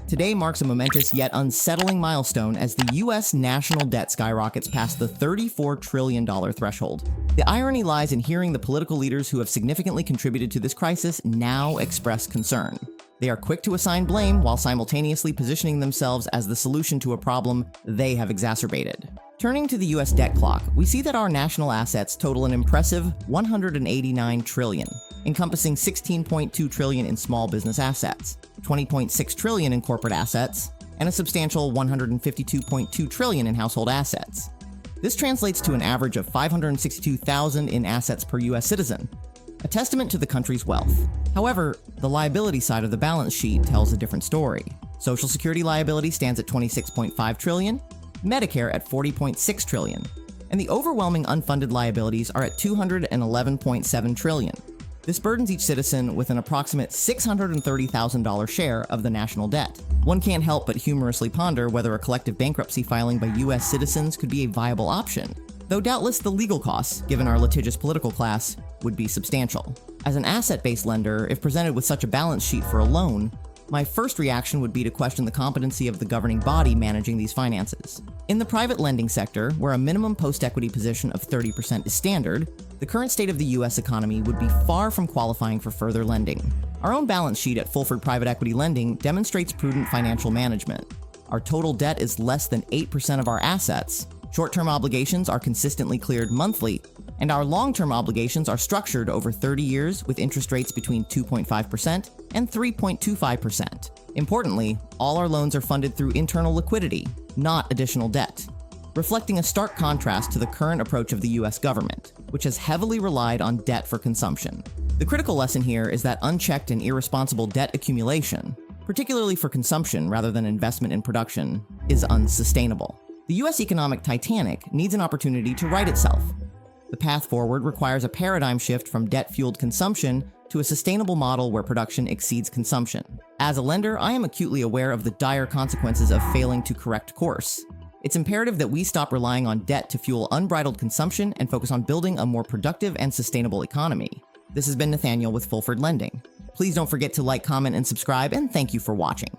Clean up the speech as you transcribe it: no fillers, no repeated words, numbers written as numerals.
Today marks a momentous yet unsettling milestone as the US national debt skyrockets past the $34 trillion threshold. The irony lies in hearing the political leaders who have significantly contributed to this crisis now express concern. They are quick to assign blame while simultaneously positioning themselves as the solution to a problem they have exacerbated. Turning to the US debt clock, we see that our national assets total an impressive $189 trillion, encompassing $16.2 trillion in small business assets, $20.6 trillion in corporate assets, and a substantial $152.2 trillion in household assets. This translates to an average of $562,000 in assets per US citizen, a testament to the country's wealth. However, the liability side of the balance sheet tells a different story. Social Security liability stands at $26.5 trillion, Medicare at $40.6 trillion, and the overwhelming unfunded liabilities are at $211.7 trillion. This burdens each citizen with an approximate $630,000 share of the national debt. One can't help but humorously ponder whether a collective bankruptcy filing by US citizens could be a viable option, though doubtless the legal costs, given our litigious political class, would be substantial. As an asset-based lender, if presented with such a balance sheet for a loan, my first reaction would be to question the competency of the governing body managing these finances. In the private lending sector, where a minimum post-equity position of 30% is standard, the current state of the US economy would be far from qualifying for further lending. Our own balance sheet at Fulford Private Equity Lending demonstrates prudent financial management. Our total debt is less than 8% of our assets, short-term obligations are consistently cleared monthly, and our long-term obligations are structured over 30 years with interest rates between 2.5% and 3.25%. Importantly, all our loans are funded through internal liquidity, not additional debt, reflecting a stark contrast to the current approach of the US government, which has heavily relied on debt for consumption. The critical lesson here is that unchecked and irresponsible debt accumulation, particularly for consumption rather than investment in production, is unsustainable. The US economic Titanic needs an opportunity to right itself. The path forward requires a paradigm shift from debt-fueled consumption to a sustainable model where production exceeds consumption. As a lender, I am acutely aware of the dire consequences of failing to correct course. It's imperative that we stop relying on debt to fuel unbridled consumption and focus on building a more productive and sustainable economy. This has been Nathaniel with Fulford Lending. Please don't forget to like, comment, and subscribe, and thank you for watching.